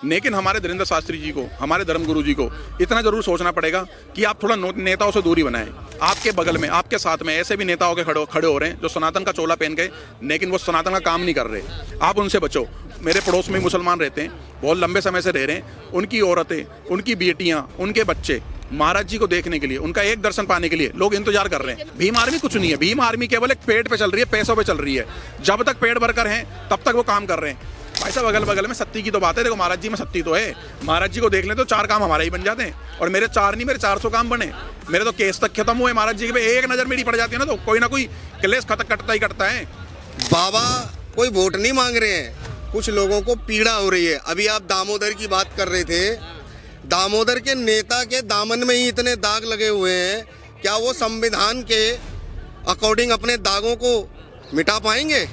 लेकिन हमारे धीरेन्द्र शास्त्री जी को, हमारे धर्मगुरु जी को इतना जरूर सोचना पड़ेगा कि आप थोड़ा नेताओं से दूरी बनाएं। आपके बगल में, आपके साथ में ऐसे भी नेता होकर खड़े हो रहे हैं जो सनातन का चोला पहन गए, लेकिन वो सनातन का काम नहीं कर रहे। आप उनसे बचो। मेरे पड़ोस में मुसलमान रहते हैं, बहुत लंबे समय से रह रहे हैं। उनकी औरतें, उनकी बेटियां, उनके बच्चे महाराज जी को देखने के लिए, उनका एक दर्शन पाने के लिए लोग इंतजार कर रहे हैं। भीम आर्मी कुछ नहीं है। भीम आर्मी केवल एक पेट पे चल रही है, पैसों पे चल रही है। जब तक पेट भरकर हैं तब तक वो काम कर रहे हैं। भाई साहब, अगल बगल में सत्ती की तो बात है। देखो, महाराज जी में सत्ती तो है। महाराज जी को देख लें तो 4 काम हमारे ही बन जाते हैं, और मेरे 4 नहीं, मेरे 400 काम बने। मेरे तो केस तक खत्म हुए महाराज जी के पे। एक नजर मेरी पड़ जाती है ना तो कोई ना कोई क्लेश कटता ही कटता है। बाबा कोई वोट नहीं मांग रहे हैं, कुछ लोगों को पीड़ा हो रही है। अभी आप दामोदर की बात कर रहे थे, दामोदर के नेता के दामन में ही इतने दाग लगे हुए हैं, क्या वो संविधान के अकॉर्डिंग अपने दागों को मिटा पाएंगे?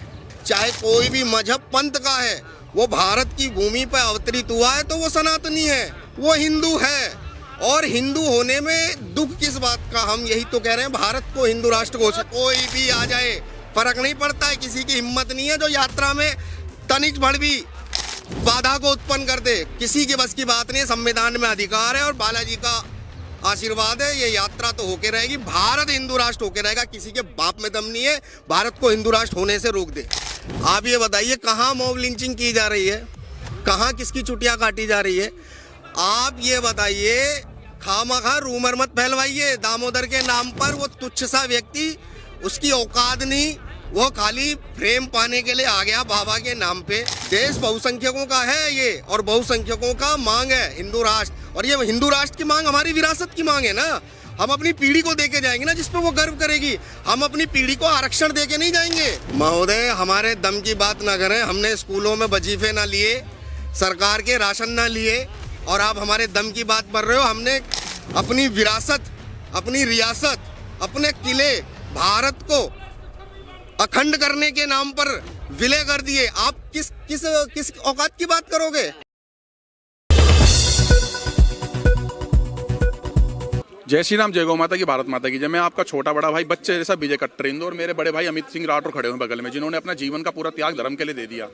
चाहे कोई भी मजहब पंथ का है, वो भारत की भूमि पर अवतरित हुआ है तो वो सनातनी है, वो हिंदू है। और हिंदू होने में दुख किस बात का? हम यही तो कह रहे हैं, भारत को हिंदू राष्ट्र घोषित कोई भी आ जाए, फर्क नहीं पड़ता है। किसी की हिम्मत नहीं है जो यात्रा में तनिक भर भी बाधा को उत्पन्न कर दे। किसी के बस की बात नहीं है। संविधान में अधिकार है और बालाजी का आशीर्वाद है, ये यात्रा तो होके रहेगी। भारत हिंदू राष्ट्र होके रहेगा। किसी के बाप में दम नहीं है भारत को हिंदू राष्ट्र होने से रोक दे। आप ये बताइए, कहाँ मॉब लिंचिंग की जा रही है, कहाँ किसकी चुटियां काटी जा रही है? आप ये बताइए, खामखा रूमर मत फैलवाइए दामोदर के नाम पर। वो तुच्छ सा व्यक्ति, उसकी औकात नहीं, वो खाली फ्रेम पाने के लिए आ गया बाबा के नाम पे। देश बहुसंख्यकों का है ये, और बहुसंख्यकों का मांग है हिंदू राष्ट्र। और ये हिंदू राष्ट्र की मांग हमारी विरासत की मांग है ना। हम अपनी पीढ़ी को देके जाएंगे ना, जिसपे वो गर्व करेगी। हम अपनी पीढ़ी को आरक्षण देके नहीं जाएंगे। महोदय, हमारे दम की बात ना करें। हमने स्कूलों में वजीफे ना लिए, सरकार के राशन ना लिए, और आप हमारे दम की बात कर रहे हो। हमने अपनी विरासत, अपनी रियासत, अपने किले, भारत को अखंड करने के नाम पर विलय कर दिए। आप किस औकात की बात करोगे? जय श्री राम, जय गौ माता की, भारत माता की जय। मैं आपका छोटा बड़ा भाई, बच्चे जैसा विजय कट्टरेंद्र, और मेरे बड़े भाई अमित सिंह राठौर खड़े हुए बगल में, जिन्होंने अपना जीवन का पूरा त्याग धर्म के लिए दे दिया।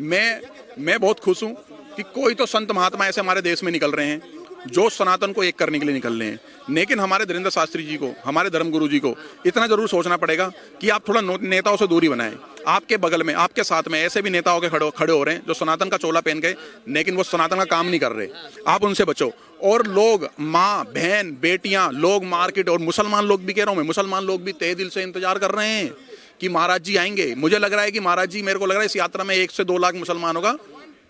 मैं बहुत खुश हूँ कि कोई तो संत महात्मा ऐसे हमारे देश में निकल रहे हैं जो सनातन को एक करने के लिए निकल रहे हैं। लेकिन हमारे धीरेन्द्र शास्त्री जी को, हमारे धर्मगुरु जी को इतना जरूर सोचना पड़ेगा कि आप थोड़ा नेताओं से दूरी बनाएं। आपके बगल में, आपके साथ में ऐसे भी नेता होकर खड़े हो रहे हैं जो सनातन का चोला पहन गए, लेकिन वो सनातन का काम नहीं कर रहे। आप उनसे बचो। और लोग, माँ बहन बेटियां, लोग मार्केट, और मुसलमान लोग भी कह रहा हूँ मैं, मुसलमान लोग भी तहे दिल से इंतजार कर रहे हैं कि महाराज जी आएंगे। मुझे लग रहा है कि महाराज जी, मेरे को लग रहा है इस यात्रा में 1 से 2 लाख मुसलमानों का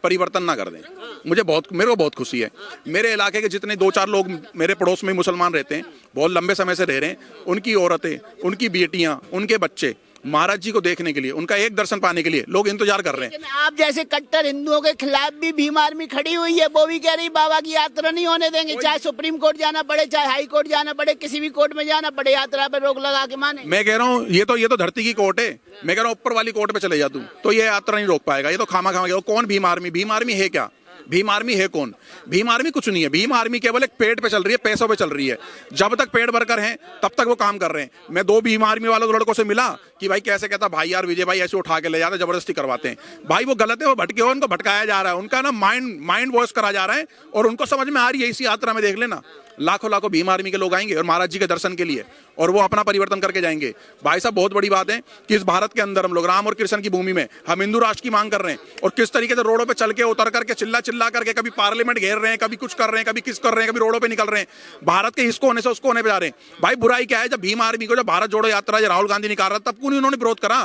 परिवर्तन ना कर दें। मेरे को बहुत खुशी है। मेरे इलाके के जितने 2-4 लोग मेरे पड़ोस में मुसलमान रहते हैं, बहुत लंबे समय से रह रहे हैं, उनकी औरतें, उनकी बेटियां, उनके बच्चे महाराज जी को देखने के लिए, उनका एक दर्शन पाने के लिए लोग इंतजार कर रहे हैं। आप जैसे कट्टर हिंदुओं के खिलाफ भी भीम आर्मी खड़ी हुई है। वो भी कह रही बाबा की यात्रा नहीं होने देंगे, चाहे सुप्रीम कोर्ट जाना पड़े, चाहे हाई कोर्ट जाना पड़े, किसी भी कोर्ट में जाना पड़े, यात्रा पर रोक लगा के माने। मैं कह रहा हूँ ये तो धरती की कोर्ट है। मैं कह रहा हूँ ऊपर वाली कोर्ट पे चले जा तू, तो ये यात्रा नहीं रोक पाएगा। ये तो खामा कौन भीम आर्मी? भीम आर्मी है क्या? भीम आर्मी है कौन? भीम आर्मी कुछ नहीं है। भीम आर्मी केवल एक पेट पे चल रही है, पैसों पे चल रही है। जब तक पेट भरकर हैं तब तक वो काम कर रहे हैं। मैं 2 भीम आर्मी वालों लड़कों से मिला कि भाई कैसे, कहता भाई यार विजय भाई ऐसे उठा के ले जाते, जबरदस्ती करवाते हैं। भाई वो गलत है, वो भटके हो, उनको भटकाया जा रहा है, उनका ना माइंड वॉश करा जा रहा है, और उनको समझ में आ रही है। इसी यात्रा में देख लेना, लाखों भीम आर्मी के लोग आएंगे और महाराज जी के दर्शन के लिए, और वो अपना परिवर्तन करके जाएंगे। भाई साहब, बहुत बड़ी बात है कि इस भारत के अंदर हम लोग राम और कृष्ण की भूमि में हम हिंदू राष्ट्र की मांग कर रहे हैं, और किस तरीके से रोडों पे चल के, उतर करके, चिल्ला करके, कभी पार्लियामेंट घेर रहे हैं, कभी कुछ कर रहे हैं, कभी किस कर रहे हैं, कभी रोडों पे निकल रहे हैं, भारत के इसको होने से उसको होने पे जा रहे हैं। भाई बुराई क्या है? जब भीम आर्मी को, जब भारत जोड़ो यात्रा राहुल गांधी निकाल रहा, तब क्यों उन्होंने विरोध करा?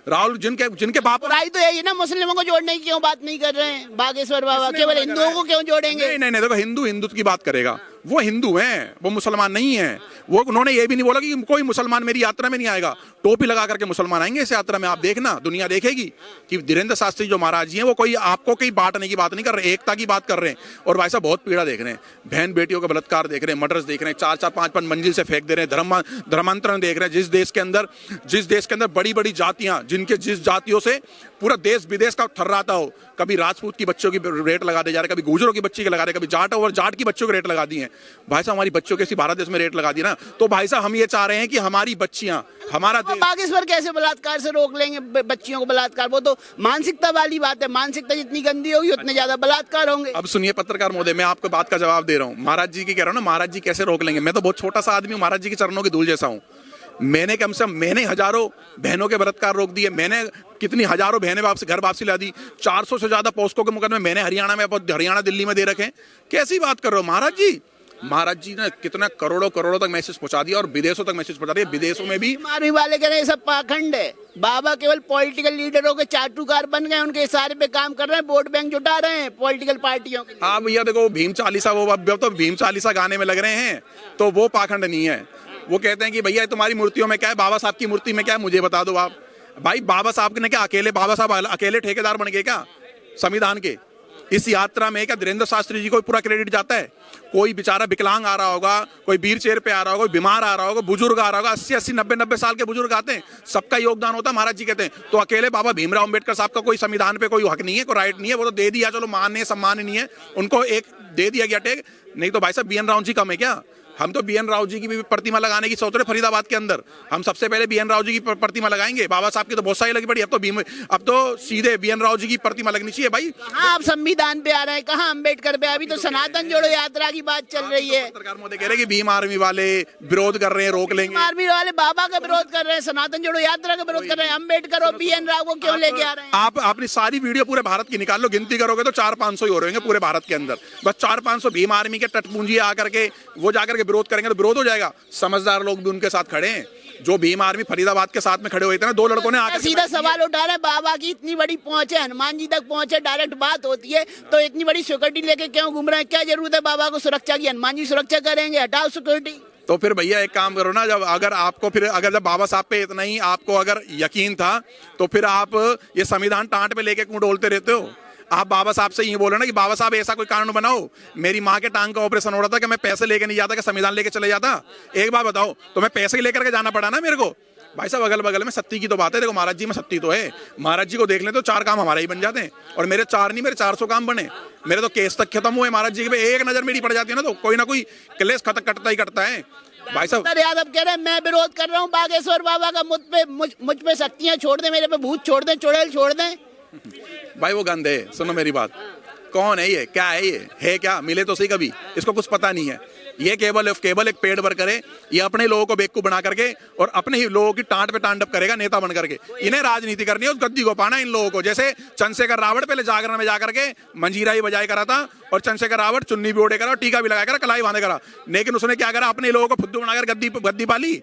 राहुल, जिनके बाप, बुराई तो यही ना, मुस्लिमों को जोड़ने की क्यों बात नहीं कर रहे हैं बागेश्वर बाबा? केवल हिंदुओं को क्यों जोड़ेंगे? नहीं, देखो, हिंदू की बात करेगा, वो हिंदू हैं, वो मुसलमान नहीं है। वो उन्होंने ये भी नहीं बोला कि कोई मुसलमान मेरी यात्रा में नहीं आएगा। टोपी लगा करके मुसलमान आएंगे इस यात्रा में। आप देखना, दुनिया देखेगी कि धीरेन्द्र शास्त्री जो महाराज जी हैं वो कोई आपको कोई बांटने की बात नहीं कर रहे, एकता की बात कर रहे हैं। और भाई साहब, बहुत पीड़ा देख रहे हैं, बहन बेटियों का बलात्कार देख रहे हैं, मर्डर्स देख रहे हैं, 4-4, 5-5 मंजिल से फेंक दे रहे हैं, धर्मांतरण देख रहे हैं। जिस देश के अंदर बड़ी जातियां, जिस जातियों से पूरा देश विदेश का थर्राता हो, कभी राजपूत की बच्चों की रेट लगा दे जा रहे, कभी गुजरों की बच्ची के लगा रहे, कभी जाट और जाट की बच्चों के रेट लगा दिए हैं। भाई साहब हमारी बच्चों के इसी भारत देश में रेट लगा दी ना, तो भाई साहब हम ये चाह रहे हैं कि हमारी बच्चियां, हमारा देश। बागेश्वर कैसे बलात्कार से रोक लेंगे बच्चियों को बलात्कार? वो तो मानसिकता वाली बात है, मानसिकता जितनी गंदी होगी उतने ज्यादा बलात्कार होंगे। अब सुनिए पत्रकार महोदय, मैं आपको बात का जवाब दे रहा हूँ। महाराज जी की कह रहा हूँ ना, महाराज जी कैसे रोक लेंगे? मैं तो बहुत छोटा सा आदमी हूँ, महाराज जी के चरणों की धूल जैसा हूँ। मैंने कम से कम हजारों बहनों के बलात्कार रोक दिए, मैंने कितनी हजारों बहनें घर वापसी ला दी, 400 से ज्यादा पॉस्को के मुकदमे मैंने हरियाणा दिल्ली में दे रखे हैं। कैसी बात कर रहे हो महाराज जी? महाराज जी ने कितना करोड़ों तक मैसेज पहुंचा दिया और विदेशों तक मैसेज पहुंचा दिया। विदेशों में भी आर्मी वाले कह रहे हैं सब पाखंड है, बाबा केवल पॉलिटिकल लीडरों के चाटुकार बन गए, उनके इशारे पे काम कर रहे हैं, वोट बैंक जुटा रहे हैं पॉलिटिकल पार्टियों के लिए। हाँ भैया देखो, भीम चालीसा, वो अब तो भीम चालीसा गाने में लग रहे हैं, तो वो पाखंड नहीं है। वो कहते हैं कि भैया तुम्हारी मूर्तियों में क्या है, बाबा साहब की मूर्ति में क्या है, मुझे बता दो आप। भाई बाबा साहब ने क्या बाबा साहब अकेले ठेकेदार बन गए क्या संविधान के? इस यात्रा में क्या धीरेन्द्र शास्त्री जी को पूरा क्रेडिट जाता है? कोई बेचारा विकलांग आ रहा होगा, कोई व्हील चेयर पे आ रहा होगा, कोई बीमार आ रहा होगा, बुजुर्ग आ रहा होगा, 80-80, 90-90 साल के बुजुर्ग आते हैं, सबका योगदान होता है। महाराज जी कहते हैं तो अकेले बाबा भीमराव अम्बेडकर साहब का कोई संविधान पे कोई हक नहीं है, कोई राइट नहीं है? वो तो दे दिया, चलो मान्य सम्मान नहीं है, उनको एक दे दिया गया टेक। नहीं तो भाई साहब BN राव जी कम है क्या? हम तो BN राव जी की भी प्रतिमा लगाने की सोच रहे फरीदाबाद के अंदर। हम सबसे पहले BN राव जी की प्रतिमा लगाएंगे। बाबा साहब की तो बहुत सारी लगी पड़ी, अब तो सीधे BN राव जी की प्रतिमा लगनी चाहिए। भाई कहाँ आप संविधान पे आ रहे हैं, कहाँ अम्बेडकर पे? अभी तो सनातन जोड़ो यात्रा की बात चल रही है। पत्रकार महोदय कह रहे हैं कि भीम आर्मी वाले विरोध कर रहे हैं, रोक लेंगे। आर्मी वाले बाबा का विरोध कर रहे हैं, सनातन जोड़ो यात्रा का विरोध कर रहे हैं, अम्बेडकर और BN राव को क्यों लेके आ रहे हैं? आप अपनी सारी वीडियो पूरे भारत की निकाल लो, गिनती करोगे तो 400-500 ही हो रहे हैं पूरे भारत के अंदर। बस 400-500 भीम आर्मी के टटपूंजी आकर के वो जाकर के विरोध करेंगे तो विरोध हो जाएगा। समझदार लोग भी उनके साथ खड़े हैं, जो भीम आर्मी फरीदाबाद के साथ में खड़े हुए थे ना, 2 लड़कों ने आकर सीधा सवाल उठा रहे हैं, बाबा की इतनी बड़ी पहुंच है, हनुमान जी तक पहुंचे, डायरेक्ट बात होती है, तो इतनी बड़ी सिक्योरिटी लेके क्यों घूम रहे हैं? क्या जरूरत है बाबा को सुरक्षा की? हनुमान जी सुरक्षा करेंगे, हटाओ सिक्योरिटी। तो फिर भैया एक काम करो ना, जब बाबा साहब पे इतना ही आपको अगर यकीन था, तो फिर आप ये संविधान टांट पे लेके क्यों डोलते रहते हो? आप बाबा साहब से ये बोलो ना कि बाबा साहब ऐसा कोई कानून बनाओ। मेरी माँ के टांग का ऑपरेशन हो रहा था कि मैं पैसे लेके नहीं जाता, कि संविधान लेके चले जाता? एक बार बताओ, तो मैं पैसे लेकर के जाना पड़ा ना मेरे को। भाई साहब अगल बगल में सत्ती की तो बात है, देखो महाराज जी में सत्ती तो है। महाराज जी को देख लें तो 4 काम हमारे ही बन जाते हैं, और मेरे 4 नहीं, मेरे 400 काम बने। मेरे तो केस तक खत्म हुए महाराज जी के, एक नजर मेरी पड़ जाती है ना, तो कोई ना कोई क्लेश कटता ही कटता है। भाई साहब यादव कह रहे हैं मैं विरोध कर रहा हूँ बागेश्वर बाबा का, मुझ पे शक्तियां छोड़ दें, मेरे पे भूत छोड़ दें, चुड़ैल छोड़ दें। भाई वो गंद है, सुनो मेरी बात। कौन है ये, क्या है ये, है क्या? मिले तो सही कभी, इसको कुछ पता नहीं है। ये केवल एक पेड़ भर करे, ये अपने लोगों को बेवकूफ बना करके और अपने ही लोगों की टांट पे तांडव करेगा नेता बन करके। इन्हें राजनीति करनी है, उस गद्दी को पाना इन लोगों को। जैसे चंद्रशेखर रावत पहले जागरण में जाकर के मंजीरा ही बजाय करा था, और चंद्रशेखर रावत चुन्नी भी ओढ़े करा, टीका भी लगाया करा, कलाई बांधे करा, लेकिन उसने क्या करा? अपने लोगों को फुद्दू बनाकर गद्दी पाली।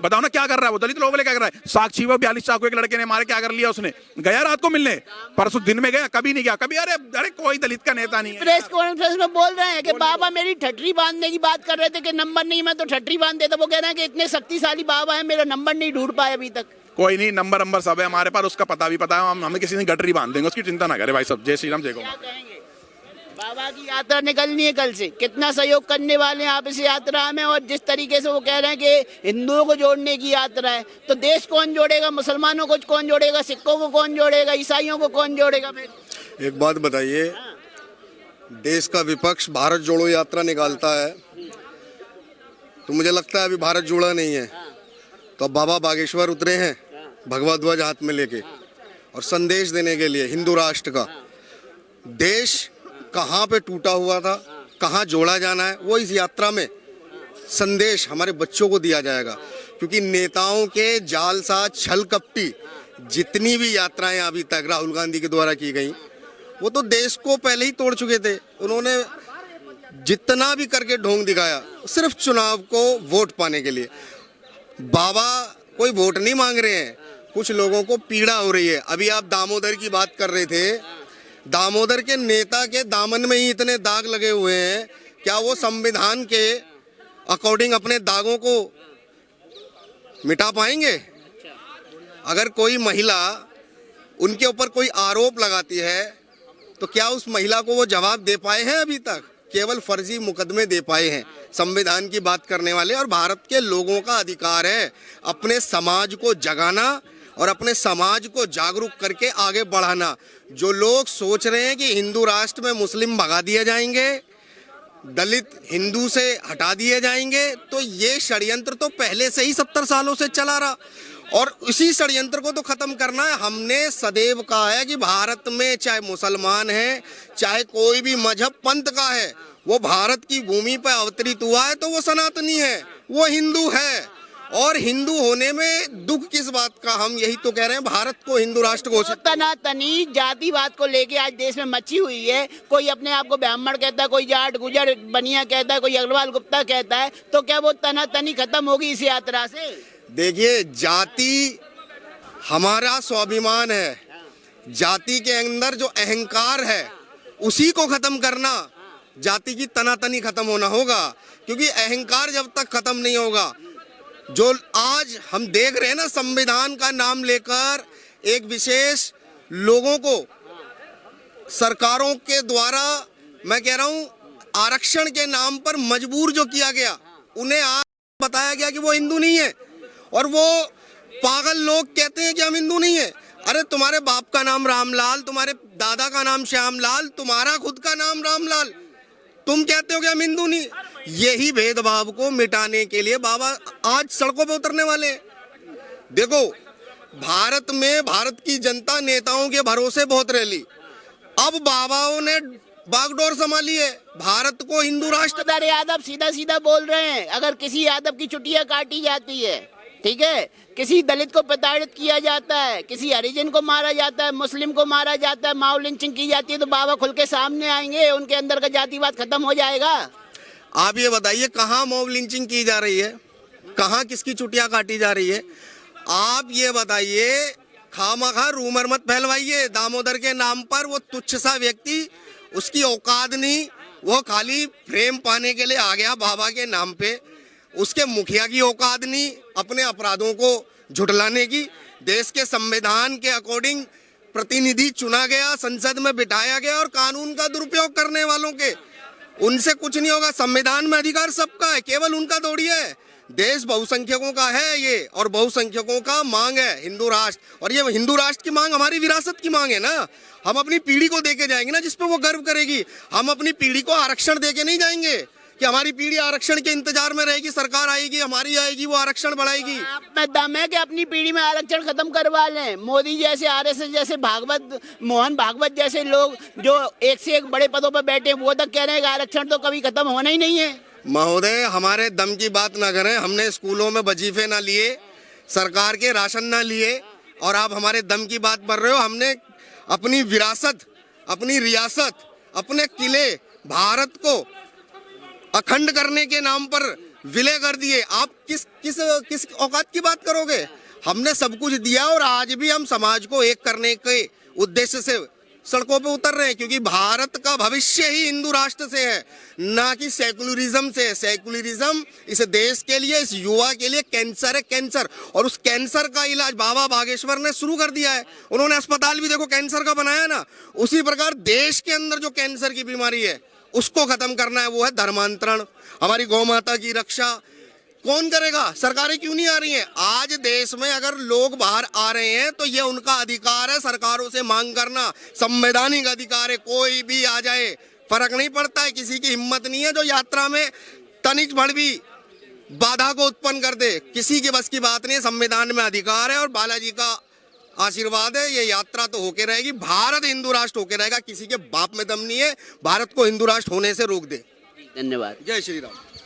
बताओ ना क्या कर रहा है वो? दलित लोगों के लिए क्या कर रहा है? साक्षी वो 42 चाकू एक लड़के ने मारे, क्या कर लिया उसने? गया रात को मिलने, परसों दिन में गया, कभी नहीं गया कभी। अरे कोई दलित का नेता नहीं है। प्रेस कॉन्फ्रेंस में बोल रहे हैं कि बाबा मेरी ठटरी बांधने की बात कर रहे थे कि नंबर नहीं, मैं तो ठटरी बांध देता। वो कह रहे हैं कि इतने शक्तिशाली बाबा है, मेरा नंबर नहीं ढूंढ पाए अभी तक। कोई नहीं, नंबर सब है हमारे पास, उसका पता भी पता है, हमें किसी ने गटरी बांध देंगे, उसकी चिंता ना करे भाई सब। जय श्री राम, जय गौ माता। बाबा की यात्रा निकलनी है कल से, कितना सहयोग करने वाले हैं आप इस यात्रा में? और जिस तरीके से वो कह रहे हैं कि हिंदुओं को जोड़ने की यात्रा है, तो देश कौन जोड़ेगा? मुसलमानों को कौन जोड़ेगा? सिखों को कौन जोड़ेगा? ईसाइयों को कौन जोड़ेगा? फिर एक बात बताइए, देश का विपक्ष भारत जोड़ो यात्रा निकालता है, तो मुझे लगता है अभी भारत जोड़ा नहीं है। तो अब बाबा बागेश्वर उतरे हैं भगवा ध्वज हाथ में लेके, और संदेश देने के लिए हिंदू राष्ट्र का। देश कहाँ पे टूटा हुआ था, कहाँ जोड़ा जाना है, वो इस यात्रा में संदेश हमारे बच्चों को दिया जाएगा। क्योंकि नेताओं के जालसाज छल कपटी जितनी भी यात्राएं अभी तक राहुल गांधी के द्वारा की गई, वो तो देश को पहले ही तोड़ चुके थे। उन्होंने जितना भी करके ढोंग दिखाया, सिर्फ चुनाव को वोट पाने के लिए। बाबा कोई वोट नहीं मांग रहे हैं, कुछ लोगों को पीड़ा हो रही है। अभी आप दामोदर की बात कर रहे थे, दामोदर के नेता के दामन में ही इतने दाग लगे हुए हैं, क्या वो संविधान के अकॉर्डिंग अपने दागों को मिटा पाएंगे? अगर कोई महिला उनके ऊपर कोई आरोप लगाती है, तो क्या उस महिला को वो जवाब दे पाए हैं? अभी तक केवल फर्जी मुकदमे दे पाए हैं संविधान की बात करने वाले। और भारत के लोगों का अधिकार है अपने समाज को जगाना और अपने समाज को जागरूक करके आगे बढ़ाना। जो लोग सोच रहे हैं कि हिंदू राष्ट्र में मुस्लिम भगा दिए जाएंगे, दलित हिंदू से हटा दिए जाएंगे, तो ये षड्यंत्र तो पहले से ही 70 सालों से चला रहा और इसी षड्यंत्र को तो खत्म करना है। हमने सदैव कहा है कि भारत में चाहे मुसलमान है, चाहे कोई भी मजहब पंथ का है, वो भारत की भूमि पर अवतरित हुआ है तो वो सनातनी है, वो हिंदू है। और हिंदू होने में दुख किस बात का? हम यही तो कह रहे हैं, भारत को हिंदू राष्ट्र घोषित। तनातनी जातिवाद को लेके आज देश में मची हुई है। कोई अपने आप को ब्राह्मण कहता है, कोई जाट गुजर बनिया कहता है, कोई अग्रवाल गुप्ता कहता है। तो क्या वो तनातनी खत्म होगी इस यात्रा से? देखिए, जाति हमारा स्वाभिमान है, जाति के अंदर जो अहंकार है उसी को खत्म करना, जाति की तनातनी खत्म होना होगा। क्योंकि अहंकार जब तक खत्म नहीं होगा, जो आज हम देख रहे हैं ना, संविधान का नाम लेकर एक विशेष लोगों को सरकारों के द्वारा, मैं कह रहा हूं, आरक्षण के नाम पर मजबूर जो किया गया, उन्हें आज बताया गया कि वो हिंदू नहीं है और वो पागल लोग कहते हैं कि हम हिंदू नहीं है। अरे तुम्हारे बाप का नाम रामलाल, तुम्हारे दादा का नाम श्यामलाल, तुम्हारा खुद का नाम रामलाल, तुम कहते हो कि हम हिंदू नहीं। यही भेदभाव को मिटाने के लिए बाबा आज सड़कों पे उतरने वाले हैं। देखो, भारत में भारत की जनता नेताओं के भरोसे बहुत रह ली, अब बाबाओं ने बागडोर संभाली है, भारत को हिंदू राष्ट्र। सरदार यादव सीधा सीधा बोल रहे हैं, अगर किसी यादव की चुटिया काटी जाती है, ठीक है, किसी दलित को प्रताड़ित किया जाता है, किसी हरिजन को मारा जाता है, मुस्लिम को मारा जाता है, माओ लिंचिंग की जाती है, तो बाबा खुल के सामने आएंगे, उनके अंदर का जातिवाद खत्म हो जाएगा। आप ये बताइए, कहाँ मॉब लिंचिंग की जा रही है, कहाँ किसकी चुटिया काटी जा रही है? आप ये बताइए, खामखा रूमर मत फैलवाइए। दामोदर के नाम पर वो तुच्छ सा व्यक्ति, उसकी औकात नहीं, वो खाली फ्रेम पाने के लिए आ गया बाबा के नाम पे। उसके मुखिया की औकात नहीं अपने अपराधों को झुठलाने की। देश के संविधान के अकॉर्डिंग प्रतिनिधि चुना गया, संसद में बिठाया गया, और कानून का दुरुपयोग करने वालों के, उनसे कुछ नहीं होगा। संविधान में अधिकार सबका है, केवल उनका थोड़ी है। देश बहुसंख्यकों का है ये, और बहुसंख्यकों का मांग है हिंदू राष्ट्र। और ये हिंदू राष्ट्र की मांग हमारी विरासत की मांग है ना। हम अपनी पीढ़ी को देके जाएंगे ना, जिसपे वो गर्व करेगी। हम अपनी पीढ़ी को आरक्षण देके नहीं जाएंगे कि हमारी पीढ़ी आरक्षण के इंतजार में रहेगी, सरकार आएगी, हमारी आएगी, वो आरक्षण बढ़ाएगी। आप में दम है कि अपनी पीढ़ी में आरक्षण खत्म करवा लें। मोदी जैसे, आरएसएस जैसे, मोहन भागवत जैसे लोग जो एक से एक बड़े पदों पर बैठे, वो तक कह रहे हैं कि आरक्षण तो कभी खत्म होना ही नहीं है। महोदय, हमारे दम की बात ना करें। हमने स्कूलों में वजीफे ना लिए, सरकार के राशन ना लिए, और आप हमारे दम की बात कर रहे हो। हमने अपनी विरासत, अपनी रियासत, अपने किले, भारत को अखंड करने के नाम पर विलय कर दिए। आप किस औकात की बात करोगे? हमने सब कुछ दिया, और आज भी हम समाज को एक करने के उद्देश्य से सड़कों पे उतर रहे हैं, क्योंकि भारत का भविष्य ही हिंदू राष्ट्र से है, ना कि सेकुलरिज्म से। सेकुलरिज्म इस देश के लिए, इस युवा के लिए कैंसर है, कैंसर। और उस कैंसर का इलाज बाबा बागेश्वर ने शुरू कर दिया है। उन्होंने अस्पताल भी देखो कैंसर का बनाया ना। उसी प्रकार देश के अंदर जो कैंसर की बीमारी है उसको खत्म करना है, वो है धर्मांतरण। हमारी गौ माता की रक्षा कौन करेगा? सरकारें क्यों नहीं आ रही हैं? आज देश में अगर लोग बाहर आ रहे हैं तो ये उनका अधिकार है, सरकारों से मांग करना, संवैधानिक अधिकार है। कोई भी आ जाए, फर्क नहीं पड़ता है। किसी की हिम्मत नहीं है जो यात्रा में तनिक भर भी बाधा को उत्पन्न कर दे। किसी के बस की बात नहीं है, संविधान में अधिकार है, और बालाजी का आशीर्वाद है। ये यात्रा तो होके रहेगी, भारत हिंदू राष्ट्र होके रहेगा। किसी के बाप में दम नहीं है भारत को हिंदू राष्ट्र होने से रोक दे। धन्यवाद। जय श्री राम।